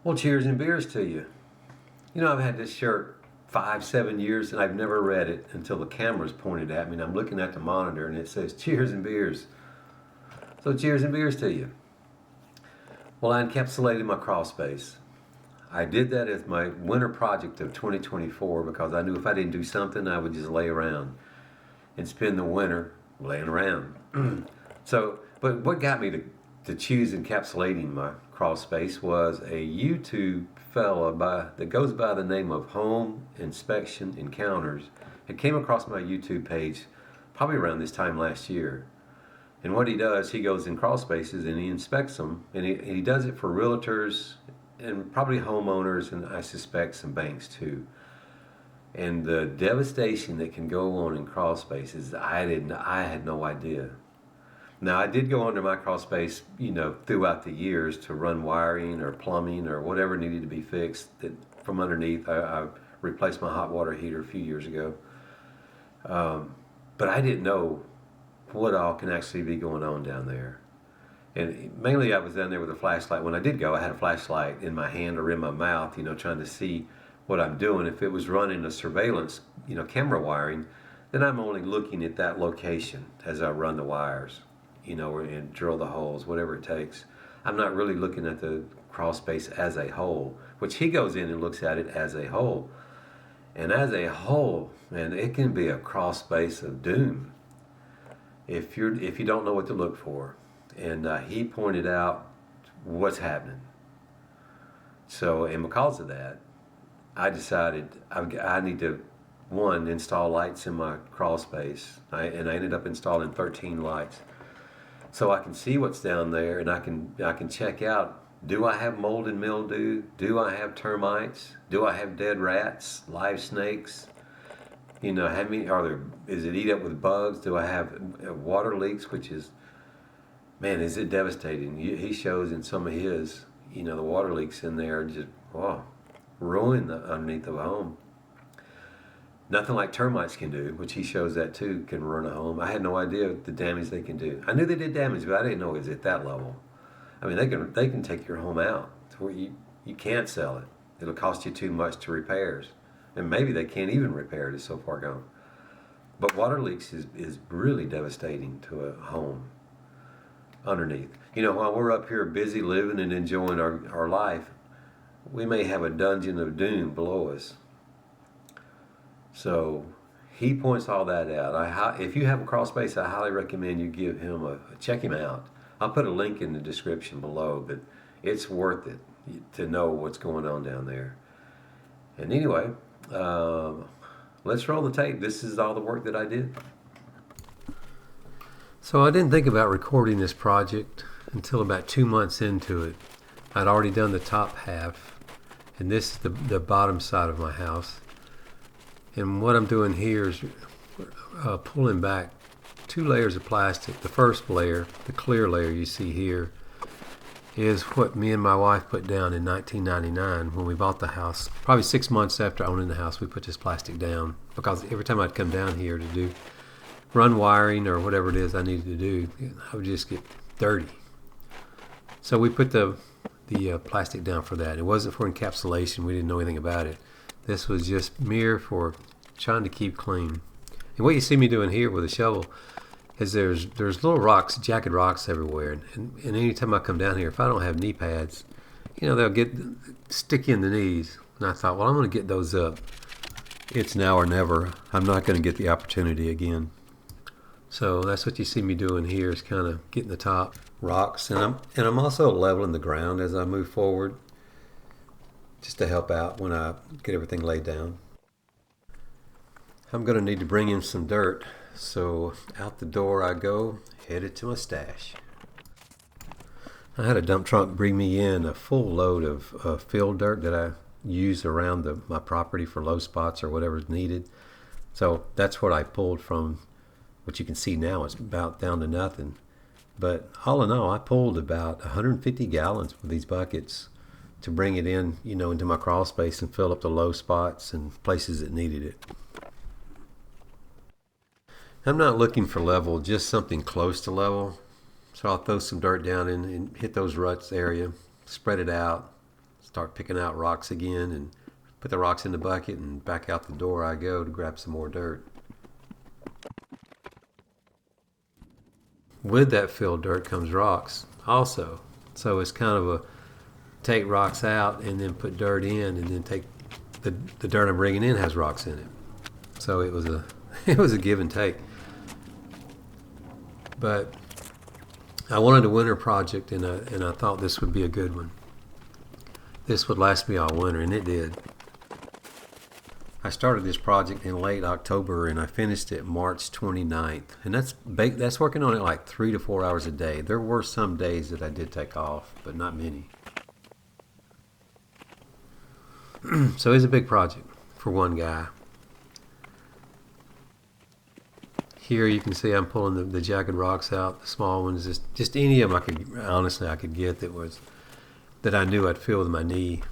Well, cheers and beers to you. You know, I've had this shirt 5, 7 years and I've never read it until the camera's pointed at me and I'm looking at the monitor and it says cheers and beers. So cheers and beers to you. Well, I encapsulated my crawl space. I did that as my winter project of 2024 because I knew if I didn't do something, I would just lay around and spend the winter laying around. But what got me to choose encapsulating my crawl space was a YouTube fella that goes by the name of Home Inspection Encounters. It came across my YouTube page probably around this time last year. And what he does, he goes in crawl spaces and he inspects them, and he does it for realtors and probably homeowners, and I suspect some banks too. And the devastation that can go on in crawl spaces, I had no idea. Now, I did go under my crawl space, throughout the years to run wiring or plumbing or whatever needed to be fixed from underneath. I replaced my hot water heater a few years ago. But I didn't know what all can actually be going on down there. And mainly I was down there with a flashlight. When I did go, I had a flashlight in my hand or in my mouth, trying to see what I'm doing. If it was running a surveillance, camera wiring, then I'm only looking at that location as I run the wires, and drill the holes, whatever it takes. I'm not really looking at the crawl space as a whole, which he goes in and looks at it as a whole. And as a whole, man, it can be a crawl space of doom if you don't know what to look for. And he pointed out what's happening. So, and because of that, I decided I need to, one, install lights in my crawl space. And I ended up installing 13 lights. So I can see what's down there, and I can check out, do I have mold and mildew? Do I have termites? Do I have dead rats, live snakes? Is it eat up with bugs? Do I have water leaks, which is, man, is it devastating? He shows in some of his, the water leaks in there just, ruin underneath the home. Nothing like termites can do, which he shows that too, can ruin a home. I had no idea the damage they can do. I knew they did damage, but I didn't know it was at that level. I mean, they can take your home out to where you can't sell it. It'll cost you too much to repairs. And maybe they can't even repair it, it's so far gone. But water leaks is really devastating to a home underneath. While we're up here busy living and enjoying our life, we may have a dungeon of doom below us. So he points all that out. If you have a crawl space, I highly recommend you give him check him out. I'll put a link in the description below, but it's worth it to know what's going on down there. And anyway, let's roll the tape. This is all the work that I did. So I didn't think about recording this project until about 2 months into it. I'd already done the top half, and this is the bottom side of my house. And what I'm doing here is pulling back 2 layers of plastic. The first layer, the clear layer you see here, is what me and my wife put down in 1999 when we bought the house. Probably 6 months after owning the house, we put this plastic down because every time I'd come down here to run wiring or whatever it is I needed to do, I would just get dirty. So we put the plastic down for that. It wasn't for encapsulation. We didn't know anything about it. This was just mere for trying to keep clean. And what you see me doing here with a shovel is there's little rocks, jagged rocks everywhere. And anytime I come down here, if I don't have knee pads, they'll get sticky in the knees. And I thought, well, I'm going to get those up. It's now or never. I'm not going to get the opportunity again. So that's what you see me doing here, is kind of getting the top rocks. And I'm also leveling the ground as I move forward, just to help out when I get everything laid down. I'm going to need to bring in some dirt, so out the door I go, headed to my stash. I had a dump truck bring me in a full load of field dirt that I use around my property for low spots or whatever's needed. So that's what I pulled from. What you can see now is about down to nothing. But all in all, I pulled about 150 gallons with these buckets to bring it in, into my crawl space and fill up the low spots and places that needed it. I'm not looking for level, just something close to level. So I'll throw some dirt down and hit those ruts area, spread it out start picking out rocks again and put the rocks in the bucket, and back out the door I go to grab some more dirt. With that filled dirt comes rocks also. So it's kind of a take rocks out and then put dirt in, and then take the dirt I'm bringing in has rocks in it. So it was a give and take. But I wanted a winter project, and I thought this would be a good one. This would last me all winter, and it did. I started this project in late October, and I finished it March 29th. And that's working on it like 3 to 4 hours a day. There were some days that I did take off, but not many. So it's a big project for one guy. Here you can see I'm pulling the jagged rocks out, the small ones, just any of them I could get that I knew I'd fill with my knee.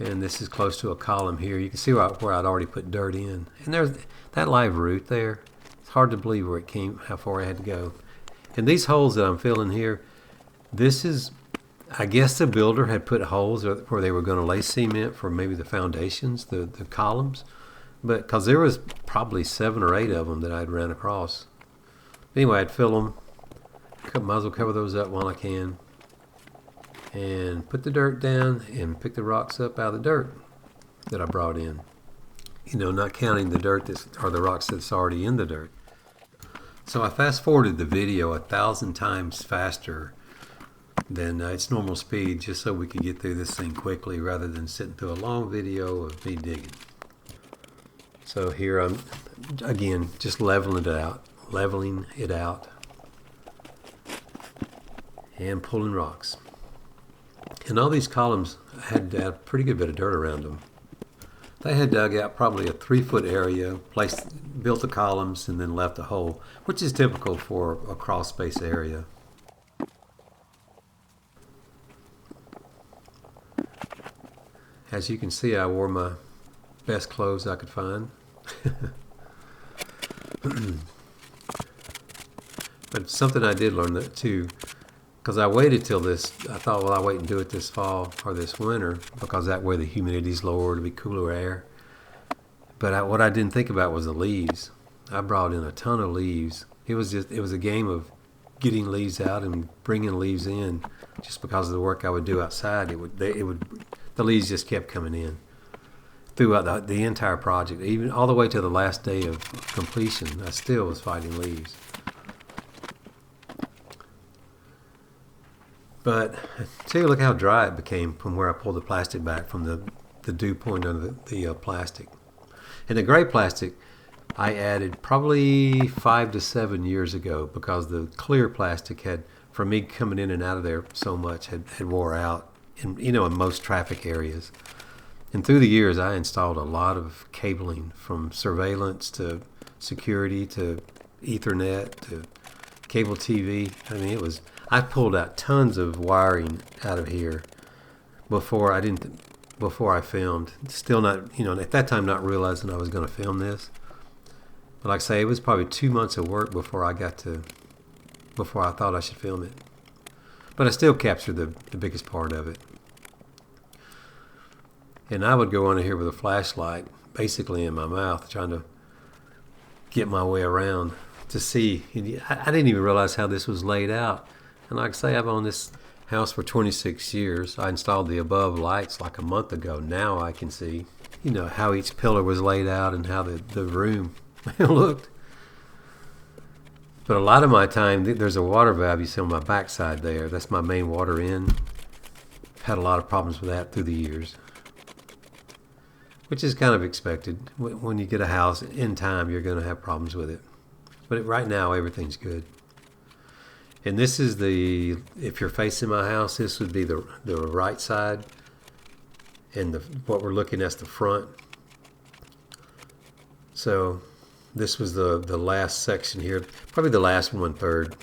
And this is close to a column here. You can see where I'd already put dirt in. And there's that live root there. It's hard to believe where it came, how far I had to go. And these holes that I'm filling here, this is, I guess the builder had put holes where they were going to lay cement for maybe the foundations, the columns. But because there was probably 7 or 8 of them that I'd ran across. Anyway, I'd fill them. Might as well cover those up while I can. And put the dirt down and pick the rocks up out of the dirt that I brought in. You know, not counting the dirt or the rocks that's already in the dirt. So I fast forwarded the video 1,000 times faster than its normal speed, just so we could get through this thing quickly rather than sitting through a long video of me digging. So here I'm, again, just leveling it out and pulling rocks. And all these columns had a pretty good bit of dirt around them. They had dug out probably a 3-foot area, built the columns, and then left a hole, which is typical for a crawl space area. As you can see, I wore my best clothes I could find. But something I did learn that too, because I waited till this. I thought, well, I'll wait and do it this fall or this winter, because that way the humidity's lower, it'll be cooler air. But what I didn't think about was the leaves. I brought in a ton of leaves. It was a game of getting leaves out and bringing leaves in, just because of the work I would do outside. The leaves just kept coming in throughout the entire project, even all the way to the last day of completion. I still was fighting leaves. But see, look how dry it became from where I pulled the plastic back from the dew point of the plastic. And the gray plastic I added probably 5 to 7 years ago, because the clear plastic had, from me coming in and out of there so much, had wore out in most traffic areas. And through the years, I installed a lot of cabling, from surveillance to security to Ethernet to cable TV. I mean, I pulled out tons of wiring out of here before I filmed. Still not, at that time not realizing I was going to film this. But like I say, it was probably 2 months of work before I thought I should film it. But I still captured the biggest part of it. And I would go under here with a flashlight, basically in my mouth, trying to get my way around to see. I didn't even realize how this was laid out. And like I say, I've owned this house for 26 years. I installed the above lights like a month ago. Now I can see, how each pillar was laid out and how the room looked. But a lot of my time, there's a water valve you see on my backside there. That's my main water in. I've had a lot of problems with that through the years, which is kind of expected. When you get a house in time, you're going to have problems with it. But right now, everything's good. And this is if you're facing my house, this would be the right side. And what we're looking at is the front. So this was the last section here. Probably the last 1/3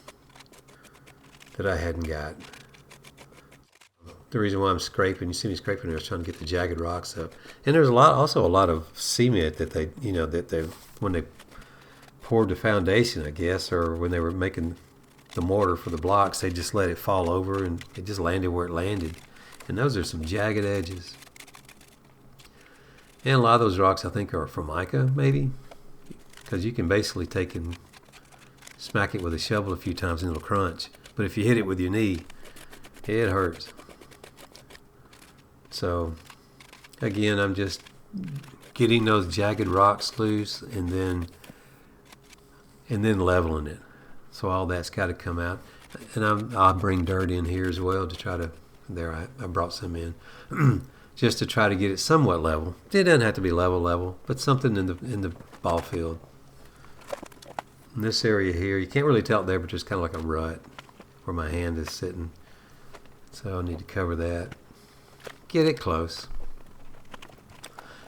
that I hadn't got. The reason why I'm scraping, you see me scraping there, is trying to get the jagged rocks up. And there's also a lot of cement that they when they poured the foundation, I guess, or when they were making the mortar for the blocks, they just let it fall over and it just landed where it landed. And those are some jagged edges. And a lot of those rocks I think are Formica, maybe, because you can basically take and smack it with a shovel a few times and it'll crunch. But if you hit it with your knee, it hurts. So again, I'm just getting those jagged rocks loose and then leveling it. So all that's got to come out. And I'll bring dirt in here as well to try to, I brought some in, just to try to get it somewhat level. It doesn't have to be level, but something in the ball field. In this area here, you can't really tell it there, but just kind of like a rut where my hand is sitting. So I need to cover that. Get it close.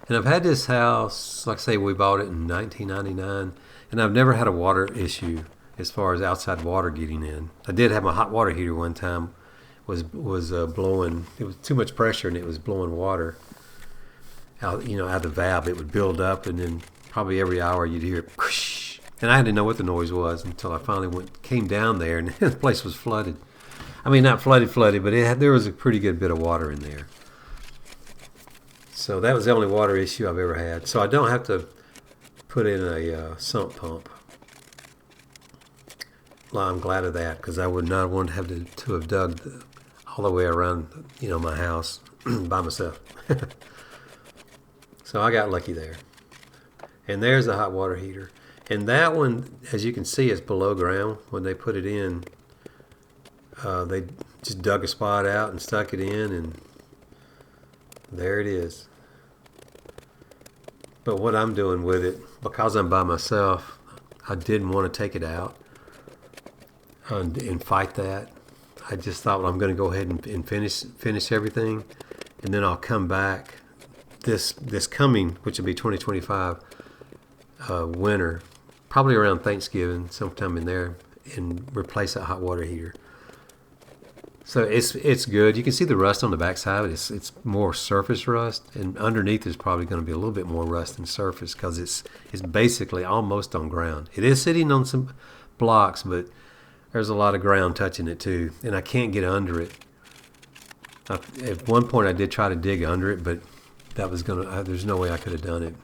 And I've had this house, like I say, we bought it in 1999, and I've never had a water issue as far as outside water getting in. I did have my hot water heater one time was blowing. It was too much pressure, and it was blowing water out, out the valve. It would build up, and then probably every hour you'd hear it, whoosh, and I didn't know what the noise was until I finally came down there, and the place was flooded. I mean, not flooded, but there was a pretty good bit of water in there. So that was the only water issue I've ever had. So I don't have to put in a sump pump. Well, I'm glad of that, because I would not want to have to have dug all the way around, my house by myself. So I got lucky there. And there's the hot water heater. And that one, as you can see, is below ground. When they put it in, they just dug a spot out and stuck it in, and there it is. But what I'm doing with it, because I'm by myself, I didn't want to take it out and fight that. I just thought, well, I'm going to go ahead and finish everything, and then I'll come back this coming, which will be 2025 winter, probably around Thanksgiving, sometime in there, and replace that hot water heater. So it's good. You can see the rust on the backside. It's more surface rust, and underneath is probably going to be a little bit more rust than surface, because it's basically almost on ground. It is sitting on some blocks, but there's a lot of ground touching it too, and I can't get under it. At one point I did try to dig under it, but there's no way I could have done it.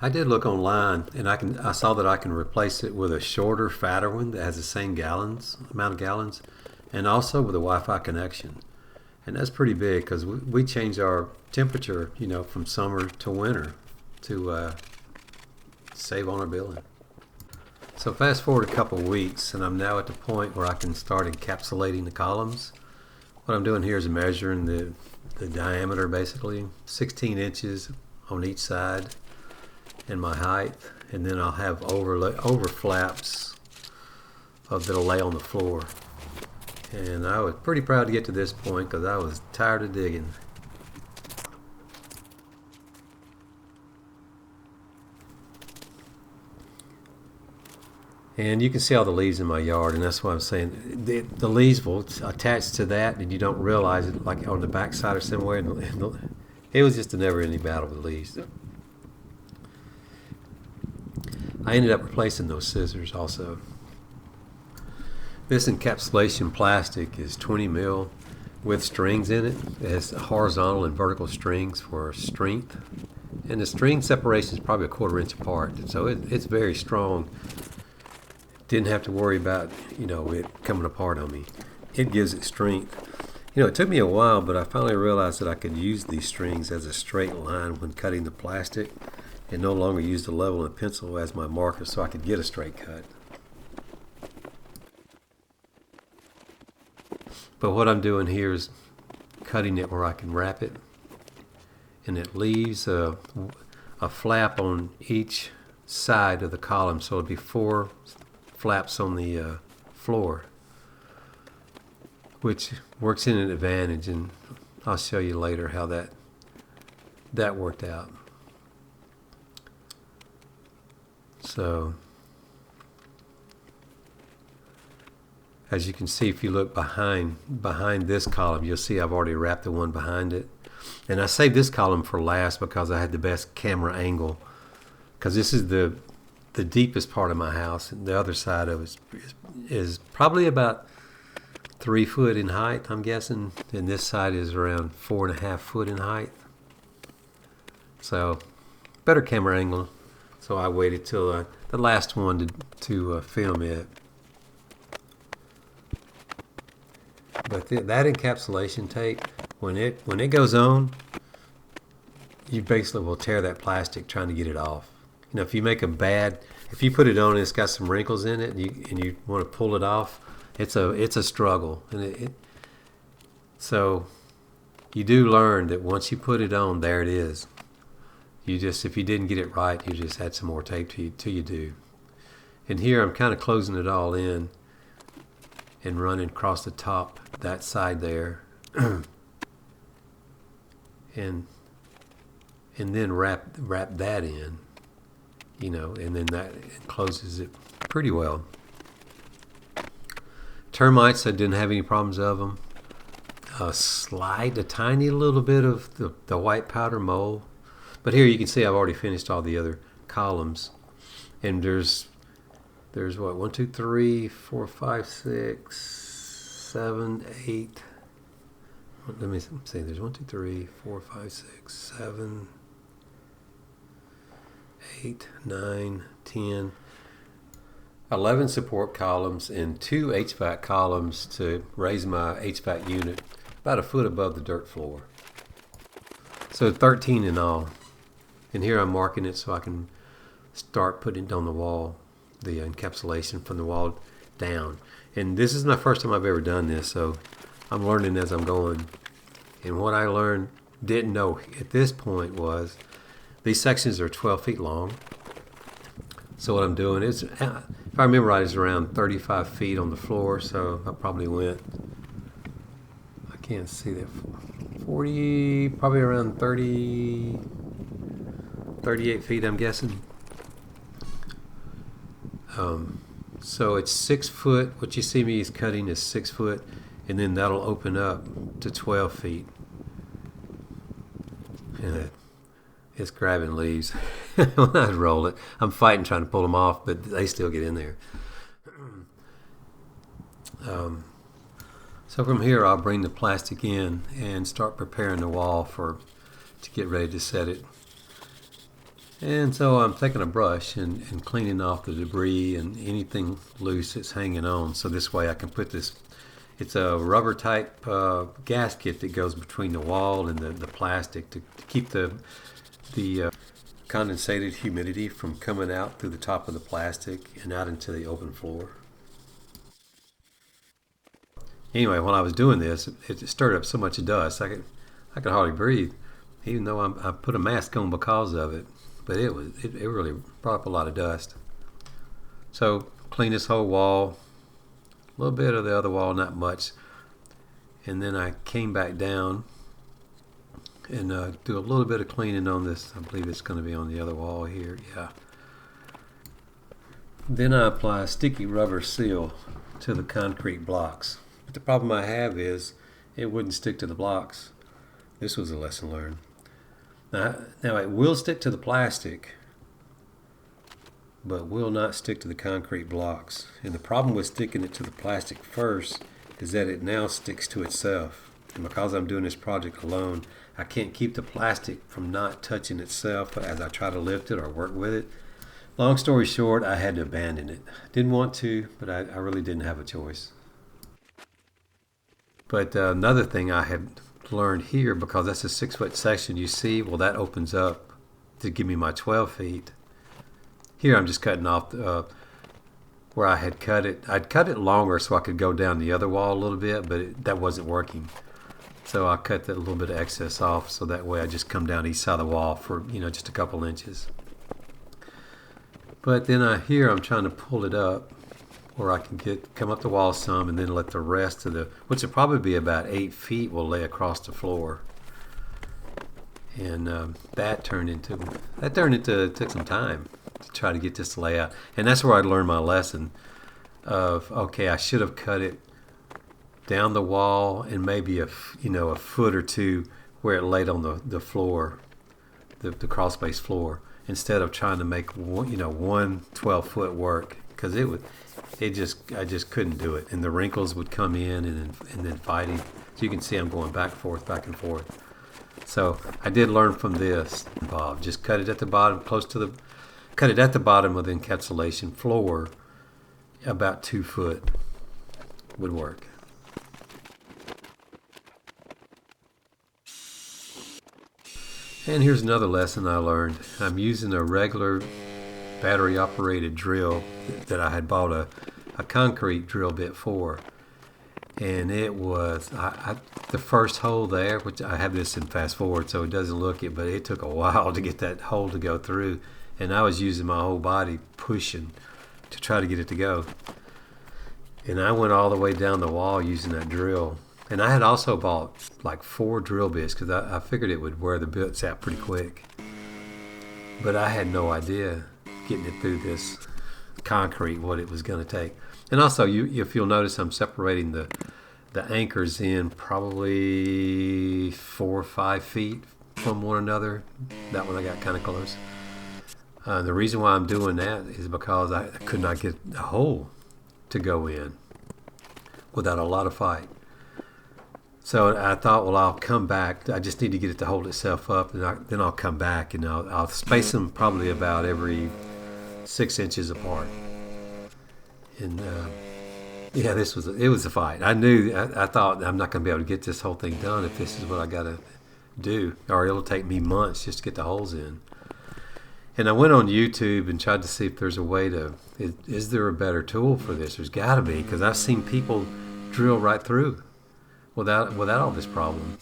I did look online, and I saw that I can replace it with a shorter, fatter one that has the same amount of gallons, and also with a Wi-Fi connection. And that's pretty big, because we change our temperature, from summer to winter to save on our billing. So fast forward a couple weeks, and I'm now at the point where I can start encapsulating the columns. What I'm doing here is measuring the diameter, basically, 16 inches on each side, and my height, and then I'll have over flaps that'll lay on the floor. And I was pretty proud to get to this point, because I was tired of digging. And you can see all the leaves in my yard, and that's why I'm saying the leaves will attach to that, and you don't realize it, like on the back side or somewhere. And it was just a never-ending battle with leaves. I ended up replacing those scissors also. This encapsulation plastic is 20 mil with strings in it. It has horizontal and vertical strings for strength, and the string separation is probably a 1/4 inch apart, so it's very strong. Didn't have to worry about it coming apart on me. It gives it strength. It took me a while, but I finally realized that I could use these strings as a straight line when cutting the plastic, and no longer use the level and pencil as my marker, so I could get a straight cut. But what I'm doing here is cutting it where I can wrap it, and it leaves a flap on each side of the column, so it'll be 4 flaps on the floor, which works in an advantage, and I'll show you later how that worked out. So as you can see, if you look behind this column, you'll see I've already wrapped the one behind it. And I saved this column for last because I had the best camera angle, because this is the deepest part of my house, and the other side of it is probably about 3 foot in height, I'm guessing, and this side is around 4.5 foot in height. So better camera angle. So I waited till the last one to film it. But that encapsulation tape, when it goes on, you basically will tear that plastic trying to get it off. You know, if you put it on and it's got some wrinkles in it, and you want to pull it off, it's a struggle. And so you do learn that once you put it on, there it is. If you didn't get it right, you just add some more tape till you do. And here I'm kind of closing it all in and running across the top, that side there, and then wrap that in, you know, and then that closes it pretty well. Termites, I didn't have any problems of them. A tiny little bit of the white powder mold. But here you can see I've already finished all the other columns. And there's what, 1, 2, 3, 4, 5, 6, 7, 8. Let me see, there's 1, 2, 3, 4, 5, 6, 7, 8, 9, 10, 11 support columns and 2 HVAC columns to raise my HVAC unit about a foot above the dirt floor. So 13 in all. And here I'm marking it so I can start putting it on the wall, the encapsulation from the wall down. And this is my first time I've ever done this, so I'm learning as I'm going. And what I didn't know at this point was these sections are 12 feet long. So what I'm doing is, if I remember right, it's around 35 feet on the floor, so I probably went, I can't see that, 40, probably around 30, 38 feet, I'm guessing. So it's 6 foot. What you see me is cutting is 6 foot, and then that'll open up to 12 feet. And it's grabbing leaves when I roll it. I'm fighting trying to pull them off, but they still get in there. So from here, I'll bring the plastic in and start preparing the wall to get ready to set it. And so I'm taking a brush and cleaning off the debris and anything loose that's hanging on. So this way I can put this, it's a rubber type gasket that goes between the wall and the plastic to keep the condensated humidity from coming out through the top of the plastic and out into the open floor. Anyway, while I was doing this, it stirred up so much dust I could hardly breathe, even though I put a mask on because of it. But it really brought up a lot of dust. So clean this whole wall, a little bit of the other wall, not much, and then I came back down and do a little bit of cleaning on this. I believe it's going to be on the other wall here. Yeah. Then I apply a sticky rubber seal to the concrete blocks. But the problem I have is it wouldn't stick to the blocks. This was a lesson learned. Now it will stick to the plastic, but will not stick to the concrete blocks. And the problem with sticking it to the plastic first is that it now sticks to itself. And because I'm doing this project alone, I can't keep the plastic from not touching itself as I try to lift it or work with it. Long story short, I had to abandon it. Didn't want to, but I really didn't have a choice. But another thing I had learned here, because that's a 6 foot section, you see, well, that opens up to give me my 12 feet. Here I'm just cutting off where I had cut it. I'd cut it longer so I could go down the other wall a little bit, but that wasn't working. So I cut that little bit of excess off so that way I just come down each side of the wall for, just a couple inches. But then here I'm trying to pull it up where I can come up the wall some and then let the rest of which will probably be about 8 feet, will lay across the floor. And that took some time to try to get this to lay out. And that's where I learned my lesson of, okay, I should have cut it down the wall and maybe a foot or two where it laid on the floor, the crawl space floor, instead of trying to make one 12 foot work, because I just couldn't do it, and the wrinkles would come in and then fighting. So you can see I'm going back and forth. So I did learn from this, Bob. Just cut it at the bottom, cut it at the bottom of the encapsulation floor. About 2 foot would work. And here's another lesson I learned. I'm using a regular battery operated drill that I had bought a concrete drill bit for. And it was the first hole there, which I have this in fast forward so it doesn't look it, but it took a while to get that hole to go through. And I was using my whole body pushing to try to get it to go. And I went all the way down the wall using that drill. And I had also bought like 4 drill bits because I figured it would wear the bits out pretty quick. But I had no idea getting it through this concrete what it was going to take. And also, if you'll notice, I'm separating the anchors in probably 4 or 5 feet from one another. That one I got kind of close. The reason why I'm doing that is because I could not get a hole to go in without a lot of fight. So I thought, well, I'll come back. I just need to get it to hold itself up, and then I'll come back, and I'll space them probably about every 6 inches apart. And yeah, it was a fight. I thought I'm not going to be able to get this whole thing done if this is what I got to do, or it'll take me months just to get the holes in. And I went on YouTube and tried to see if there's a way to, is there a better tool for this? There's got to be, because I've seen people drill right through without all this problem.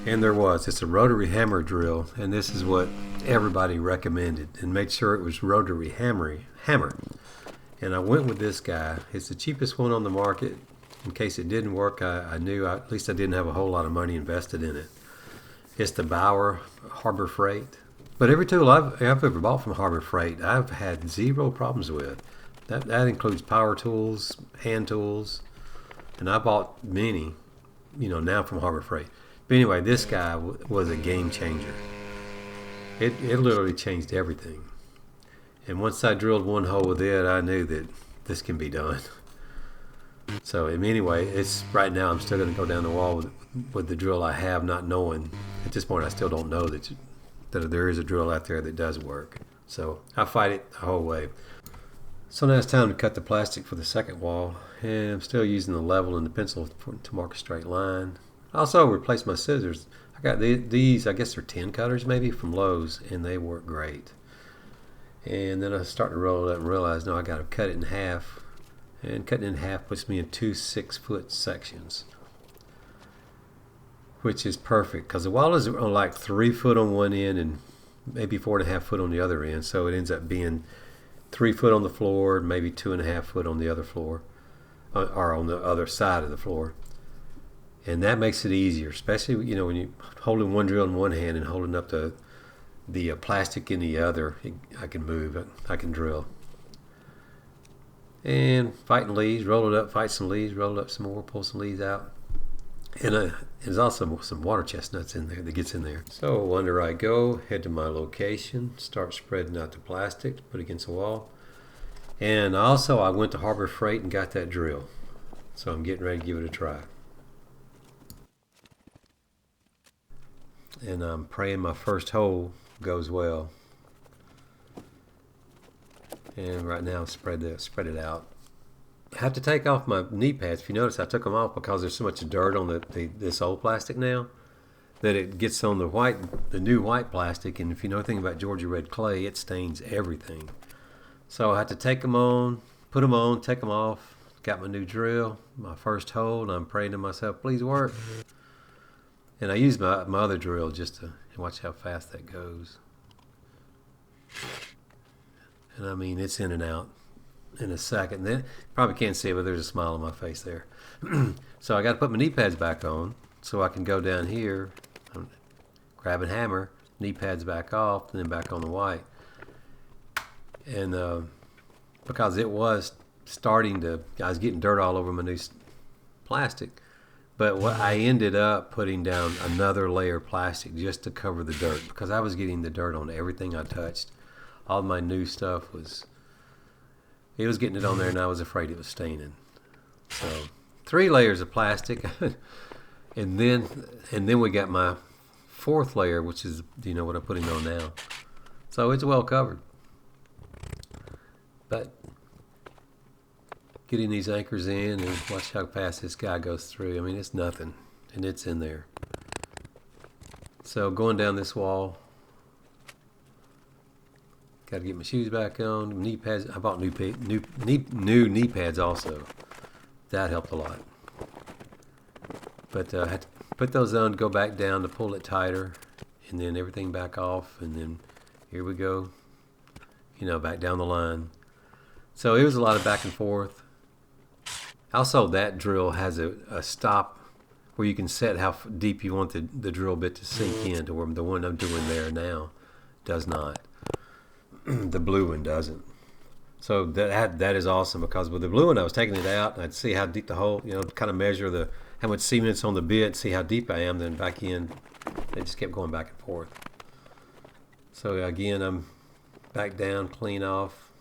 And there was. It's a rotary hammer drill, and this is what everybody recommended. And make sure it was rotary hammer. And I went with this guy. It's the cheapest one on the market. In case it didn't work, I knew at least I didn't have a whole lot of money invested in it. It's the Bauer Harbor Freight. But every tool I've ever bought from Harbor Freight, I've had 0 problems with. That includes power tools, hand tools, and I bought many, now from Harbor Freight. But anyway, this guy was a game changer. It literally changed everything. And once I drilled one hole with it, I knew that this can be done. So anyway, right now I'm still going to go down the wall with the drill I have, not knowing. At this point, I still don't know that there is a drill out there that does work. So I fight it the whole way. So now it's time to cut the plastic for the second wall. And I'm still using the level and the pencil to mark a straight line. I also replaced my scissors. I got these, I guess they're 10 cutters maybe, from Lowe's, and they work great. And then I started to roll it up and realized, no, I got to cut it in half. And cutting it in half puts me in 2 6-foot sections, which is perfect because the wall is like 3 foot on one end and maybe 4.5 foot on the other end. So it ends up being 3 foot on the floor, maybe 2.5 foot on the other floor, or on the other side of the floor. And that makes it easier, especially when you're holding one drill in one hand and holding up the plastic in the other. I can move it. I can drill. And fighting leaves, roll it up, fight some leaves, roll it up some more, pull some leaves out. And there's also some water chestnuts in there that gets in there. So under I go, head to my location, start spreading out the plastic, put it against the wall. And also I went to Harbor Freight and got that drill. So I'm getting ready to give it a try. And I'm praying my first hole goes well. And right now, spread it out. I have to take off my knee pads. If you notice, I took them off because there's so much dirt on this old plastic now that it gets on the new white plastic. And if you know anything about Georgia red clay, it stains everything. So I had to take them on, put them on, take them off. Got my new drill, my first hole, and I'm praying to myself, please work. And I used my other drill just to watch how fast that goes. And I mean, it's in and out in a second. Then probably can't see it, but there's a smile on my face there. So I got to put my knee pads back on so I can go down here, grab a hammer, knee pads back off, and then back on the white. And because it was I was getting dirt all over my new plastic. But I ended up putting down another layer of plastic just to cover the dirt because I was getting the dirt on everything I touched all my new stuff was, it was getting it on there, and I was afraid it was staining. So 3 layers of plastic, and then we got my 4th layer, which is what I'm putting on now. So it's well covered. But getting these anchors in, and watch how fast this guy goes through. I mean, it's nothing, and it's in there. So going down this wall, got to get my shoes back on. Knee pads. I bought new knee pads also. That helped a lot. But I had to put those on, go back down to pull it tighter, and then everything back off, and then here we go. Back down the line. So it was a lot of back and forth. Also, that drill has a stop where you can set how deep you want the drill bit to sink in, to where the one I'm doing there now does not. The blue one doesn't. So that is awesome, because with the blue one I was taking it out and I'd see how deep the hole, kind of measure how much cement's on the bit, see how deep I am, then back in. They just kept going back and forth. So again, I'm back down, clean off,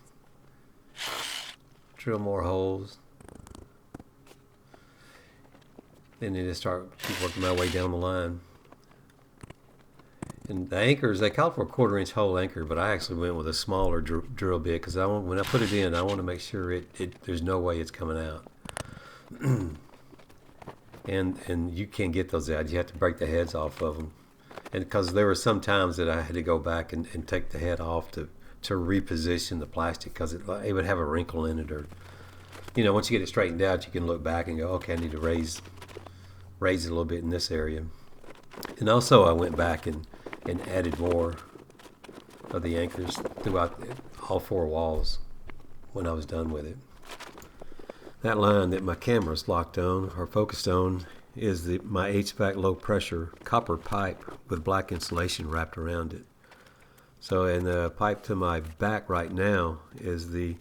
drill more holes. Then I just keep working my way down the line. And the anchors, they called for a 1/4-inch hole anchor, but I actually went with a smaller drill bit, because when I put it in, I want to make sure there's no way it's coming out. and you can't get those out. You have to break the heads off of them. And because there were some times that I had to go back and take the head off to reposition the plastic, because it would have a wrinkle in it, or once you get it straightened out, you can look back and go, okay, I need to raise it a little bit in this area. And also I went back and added more of the anchors throughout all 4 walls when I was done with it. That line that my camera's locked on or focused on is my HVAC low pressure copper pipe with black insulation wrapped around it. So, and the pipe to my back right now is the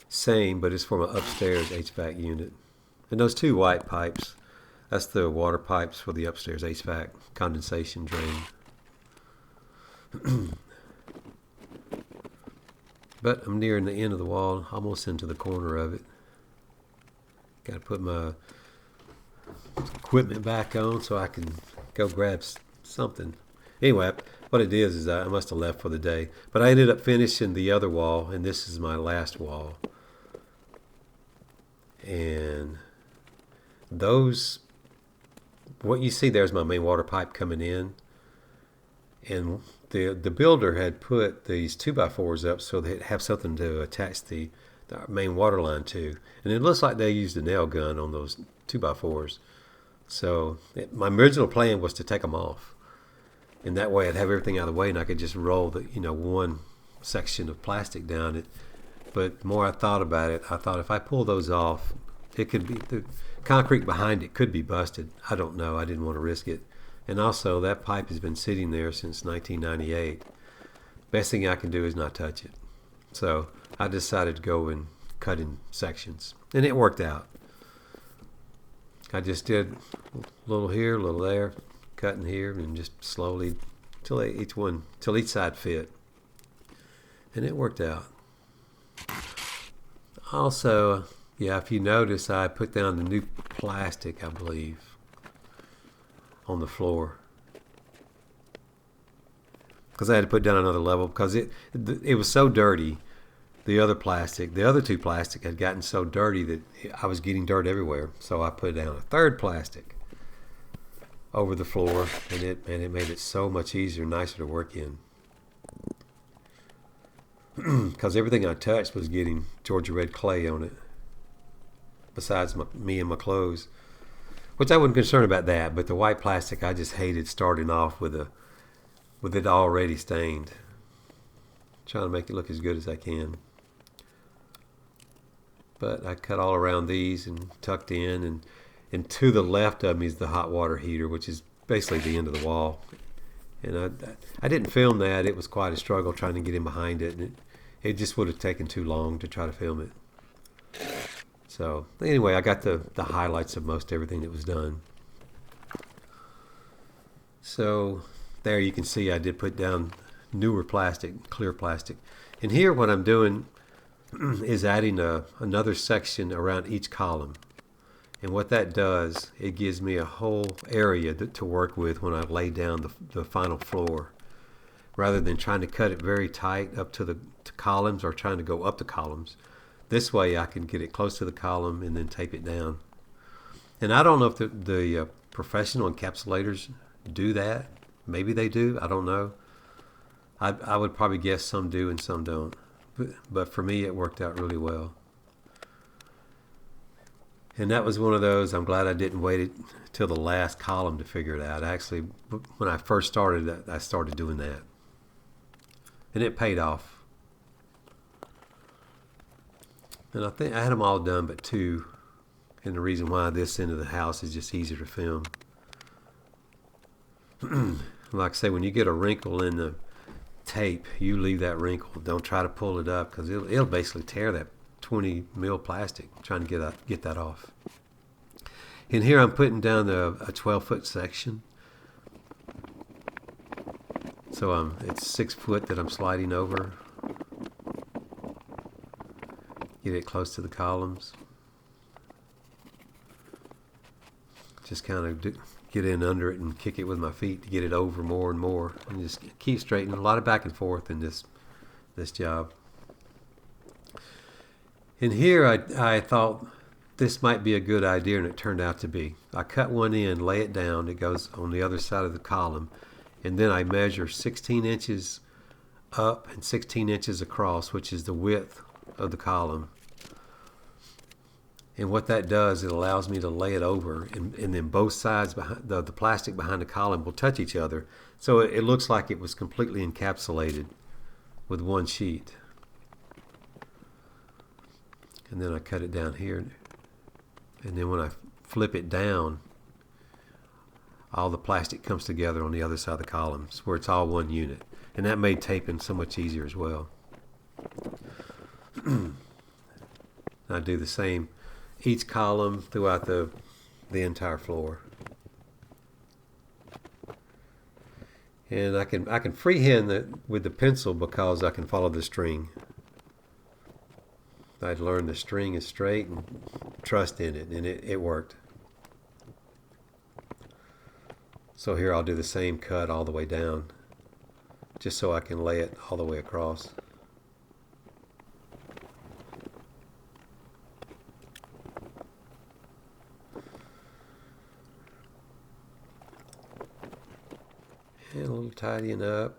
same, but it's for my upstairs HVAC unit. And those 2 white pipes, that's the water pipes for the upstairs HVAC condensation drain. But I'm nearing the end of the wall, almost into the corner of it. Got to put my equipment back on so I can go grab something. Anyway, what it is I must have left for the day. But I ended up finishing the other wall, and this is my last wall. And what you see there is my main water pipe coming in. And the builder had put these 2x4s up so they'd have something to attach the main water line to. And it looks like they used a nail gun on those 2x4s. So my original plan was to take them off. And that way I'd have everything out of the way and I could just roll one section of plastic down it. But the more I thought about it, I thought if I pull those off, it could be, the concrete behind it could be busted. I don't know. I didn't want to risk it. And also, that pipe has been sitting there since 1998. Best thing I can do is not touch it. So I decided to go and cut in sections. And it worked out. I just did a little here, a little there, cutting here, and just slowly till each side fit. And it worked out. Also, if you notice, I put down the new plastic, I believe, on the floor, because I had to put down another level because it was so dirty. The other two plastic had gotten so dirty that I was getting dirt everywhere. So I put down a 3rd plastic over the floor, and it made it so much easier and nicer to work in. Because everything I touched was getting Georgia red clay on it, besides me and my clothes. Which I wasn't concerned about that, but the white plastic I just hated starting off with it already stained. Trying to make it look as good as I can. But I cut all around these and tucked in, and to the left of me is the hot water heater, which is basically the end of the wall. And I didn't film that. It was quite a struggle trying to get in behind it, and it just would have taken too long to try to film it. So anyway, I got the highlights of most everything that was done. So there you can see I did put down newer plastic, clear plastic. And here what I'm doing is adding another section around each column. And what that does, it gives me a whole area to work with when I lay down the final floor, rather than trying to cut it very tight up to the columns or trying to go up the columns. This way I can get it close to the column and then tape it down. And I don't know if the professional encapsulators do that. Maybe they do. I don't know. I would probably guess some do and some don't. But for me, it worked out really well. And that was one of those, I'm glad I didn't wait till the last column to figure it out. Actually, when I first started, I started doing that. And it paid off. And I think I had them all done but two. And the reason why this end of the house is just easier to film. Like I say, when you get a wrinkle in the tape, you leave that wrinkle. Don't try to pull it up, because it'll basically tear that 20 mil plastic trying to get that off. And here I'm putting down a 12-foot section. So it's 6 foot that I'm sliding over. Get it close to the columns. Just kind of get in under it and kick it with my feet to get it over more and more, and just keep straightening. A lot of back and forth in this job. And here I thought this might be a good idea, and it turned out to be. I cut one in, lay it down, it goes on the other side of the column, and then I measure 16 inches up and 16 inches across, which is the width of the column. And what that does, it allows me to lay it over, and then both sides behind the plastic behind the column will touch each other. So it looks like it was completely encapsulated with one sheet. And then I cut it down here. And then when I flip it down, all the plastic comes together on the other side of the columns, where it's all one unit. And that made taping so much easier as well. I do the same each column throughout the entire floor. And I can freehand it with the pencil because I can follow the string. I'd learned the string is straight and trust in it, and it worked. So here I'll do the same cut all the way down, just so I can lay it all the way across. And a little tidying up.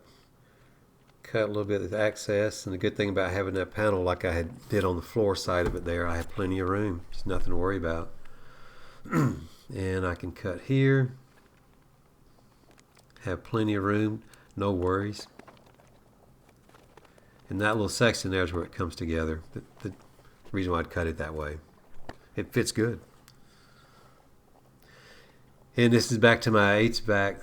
Cut a little bit of access, and the good thing about having that panel like I did on the floor side of it there, I have plenty of room. There's nothing to worry about. And I can cut here. Have plenty of room, no worries. And that little section there is where it comes together. The reason why I'd cut it that way. It fits good. And this is back to my HVAC,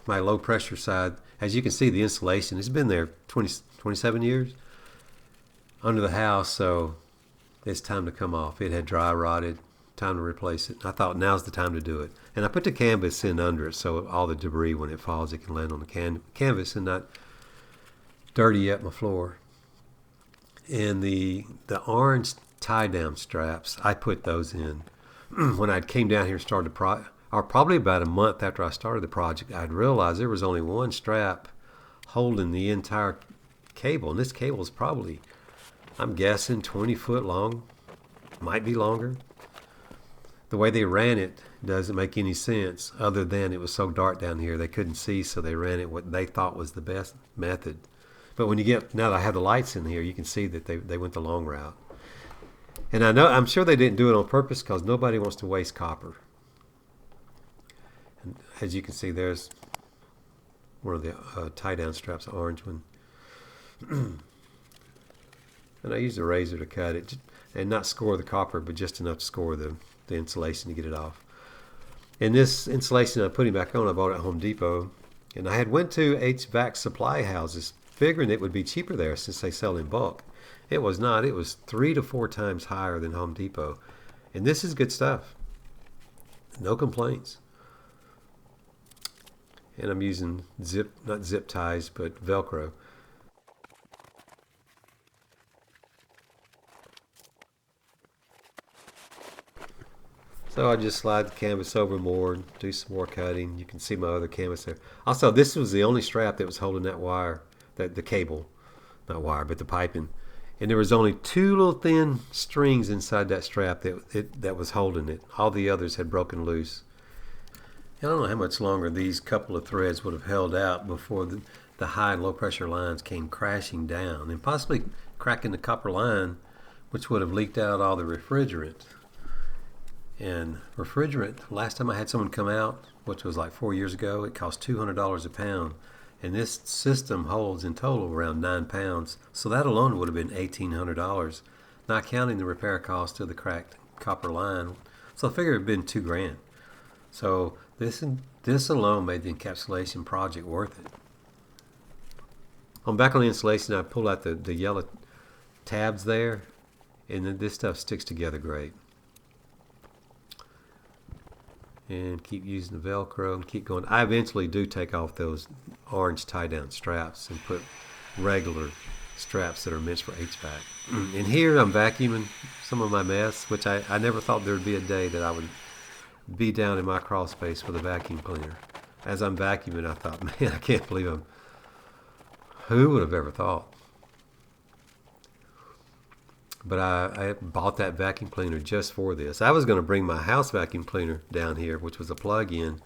my low pressure side. As you can see, the insulation has been there 27 years under the house, so it's time to come off. It had dry rotted, time to replace it. I thought now's the time to do it. And I put the canvas in under it, so all the debris, when it falls, it can land on the canvas and not dirty up my floor. And the orange tie-down straps, I put those in. When I came down here and started or probably about a month after I started the project, I'd realized there was only one strap holding the entire cable. And this cable is probably, I'm guessing, 20 foot long. Might be longer. The way they ran it doesn't make any sense, other than it was so dark down here they couldn't see, so they ran it what they thought was the best method. But when you get, now that I have the lights in here, you can see that they went the long route. And I'm sure they didn't do it on purpose, because nobody wants to waste copper. And as you can see, there's one of the tie-down straps, the orange one. And I used a razor to cut it, and not score the copper, but just enough to score the insulation to get it off. And this insulation I'm putting back on, I bought it at Home Depot. And I had went to HVAC supply houses, figuring it would be cheaper there since they sell in bulk. It was not. It was 3 to 4 times higher than Home Depot. And this is good stuff. No complaints. and I'm using not zip ties, but Velcro. So I just slide the canvas over more, do some more cutting. You can see my other canvas there. Also, this was the only strap that was holding that wire, the cable, not wire, but the piping. And there was only two little thin strings inside that strap that was holding it. All the others had broken loose. I don't know how much longer these couple of threads would have held out before the high and low pressure lines came crashing down and possibly cracking the copper line, which would have leaked out all the refrigerant. And refrigerant, last time I had someone come out, which was like 4 years ago, it cost $200 a pound. And this system holds in total around 9 pounds. So that alone would have been $1,800, not counting the repair cost of the cracked copper line. So I figured it would have been $2,000. So this alone made the encapsulation project worth it. I'm back on the insulation. I pulled out the yellow tabs there, and then this stuff sticks together great. And keep using the Velcro and keep going. I eventually do take off those orange tie-down straps and put regular straps that are meant for HVAC. And here I'm vacuuming some of my mess, which I never thought there would be a day that I would be down in my crawl space with a vacuum cleaner. As I'm vacuuming, I thought, man, I can't believe I'm... Who would have ever thought? But I bought that vacuum cleaner just for this. I was going to bring my house vacuum cleaner down here, which was a plug-in,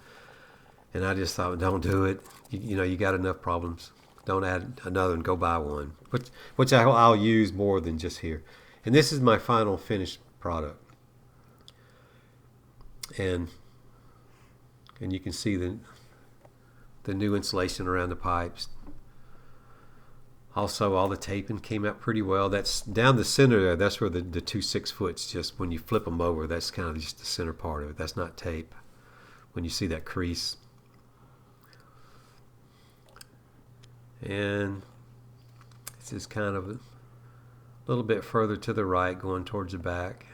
and I just thought, don't do it. You know, you got enough problems. Don't add another and go buy one, which I'll use more than just here. And this is my final finished product. And you can see the new insulation around the pipes. Also, all the taping came out pretty well. That's down the center there. That's where the 2 6-foots, just when you flip them over, that's kind of just the center part of it. That's not tape. When you see that crease. And this is kind of a little bit further to the right, going towards the back.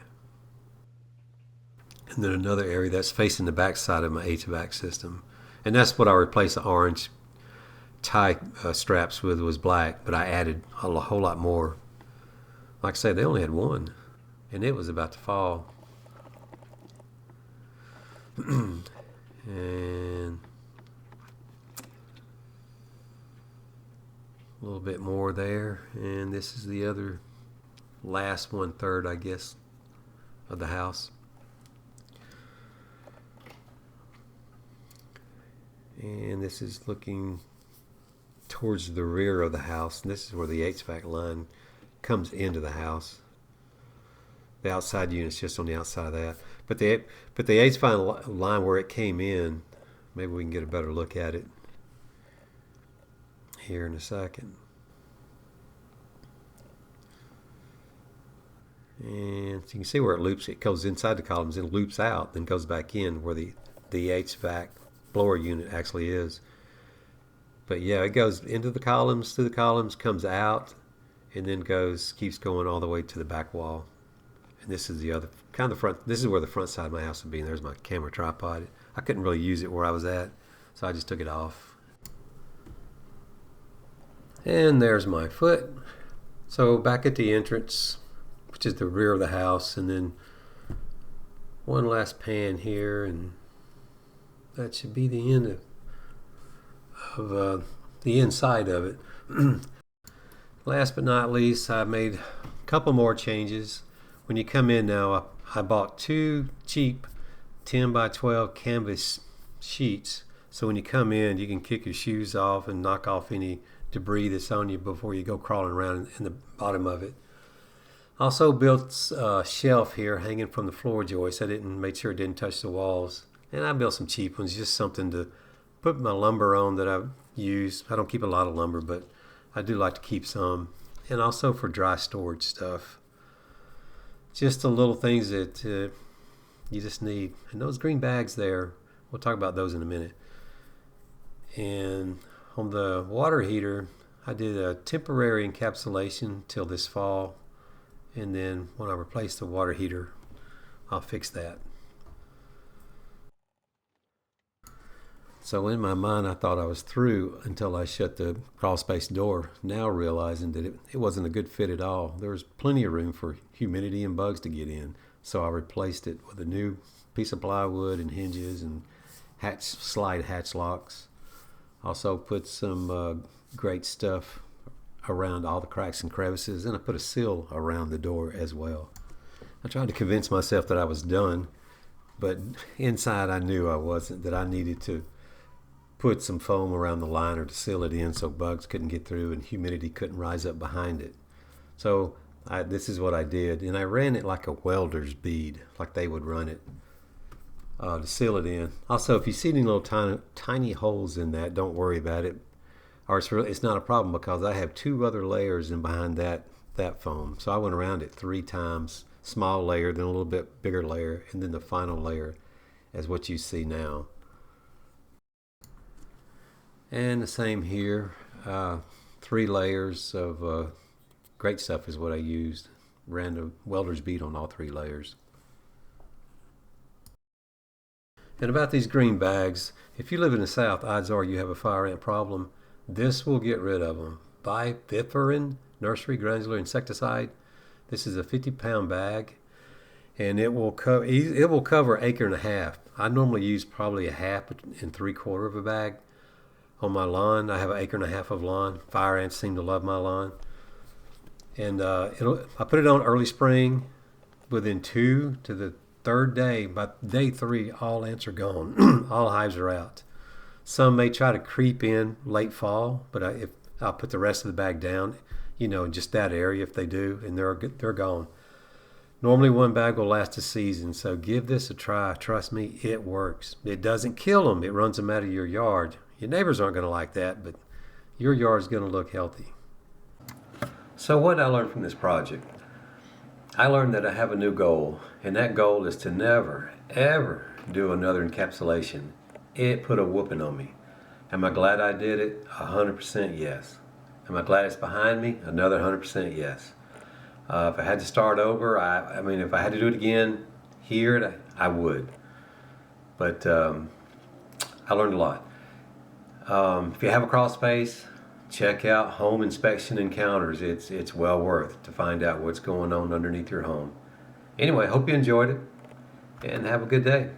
And then another area that's facing the back side of my HVAC system. And that's what I replaced the orange tie straps with, was black, but I added a whole lot more. Like I say, they only had one, and it was about to fall. And a little bit more there, and this is the other last 1/3, I guess, of the house. And this is looking towards the rear of the house, and this is where the HVAC line comes into the house. The outside unit's just on the outside of that, but the HVAC line where it came in, maybe we can get a better look at it here in a second. And so you can see where it loops. It goes inside the columns and loops out, then goes back in where the HVAC blower unit actually is. But yeah, it goes into the columns, through the columns, comes out, and then keeps going all the way to the back wall. And this is the other, kind of the front, this is where the front side of my house would be. And there's my camera tripod. I couldn't really use it where I was at, so I just took it off. And there's my foot. So back at the entrance, which is the rear of the house, and then one last pan here, and that should be the end of the inside of it. Last but not least, I made a couple more changes. When you come in now, I bought 2 cheap 10 by 12 canvas sheets, so when you come in, you can kick your shoes off and knock off any debris that's on you before you go crawling around in the bottom of it. Also built a shelf here hanging from the floor joist. I made sure it didn't touch the walls. And I built some cheap ones, just something to put my lumber on that I've used. I don't keep a lot of lumber, but I do like to keep some. And also for dry storage stuff. Just the little things that you just need. And those green bags there, we'll talk about those in a minute. And on the water heater, I did a temporary encapsulation till this fall. And then when I replace the water heater, I'll fix that. So in my mind, I thought I was through until I shut the crawl space door, now realizing that it wasn't a good fit at all. There was plenty of room for humidity and bugs to get in. So I replaced it with a new piece of plywood and hinges and slide hatch locks. Also put some great stuff around all the cracks and crevices, and I put a seal around the door as well. I tried to convince myself that I was done, but inside I knew I wasn't, that I needed to put some foam around the liner to seal it in so bugs couldn't get through and humidity couldn't rise up behind it. So this is what I did, and I ran it like a welder's bead, like they would run it to seal it in. Also, if you see any little tiny holes in that, don't worry about it, or it's not a problem, because I have 2 other layers in behind that foam. So I went around it 3 times, small layer, then a little bit bigger layer, and then the final layer is what you see now. And the same here, 3 layers of great stuff is what I used. Ran a welder's bead on all 3 layers. And about these green bags, if you live in the South, odds are you have a fire ant problem. This will get rid of them. Bififerin nursery granular insecticide. This is a 50-pound bag, and it will cover an acre and a half. I normally use probably a half and 3/4 of a bag on my lawn. I have an acre and a half of lawn. Fire ants seem to love my lawn. And I put it on early spring. Within 2 to the 3rd day, by day 3, all ants are gone. All hives are out. Some may try to creep in late fall, but I'll put the rest of the bag down, in just that area if they do, and they're gone. Normally 1 bag will last a season, so give this a try. Trust me, it works. It doesn't kill them. It runs them out of your yard. Your neighbors aren't going to like that, but your yard is going to look healthy. So what did I learn from this project? I learned that I have a new goal, and that goal is to never, ever do another encapsulation. It put a whooping on me. Am I glad I did it? 100% yes. Am I glad it's behind me? Another 100% yes. If I had to start over, if I had to do it again, I would. But I learned a lot. If you have a crawl space, check out Home Inspection Encounters. It's well worth to find out what's going on underneath your home. Anyway, hope you enjoyed it, and have a good day.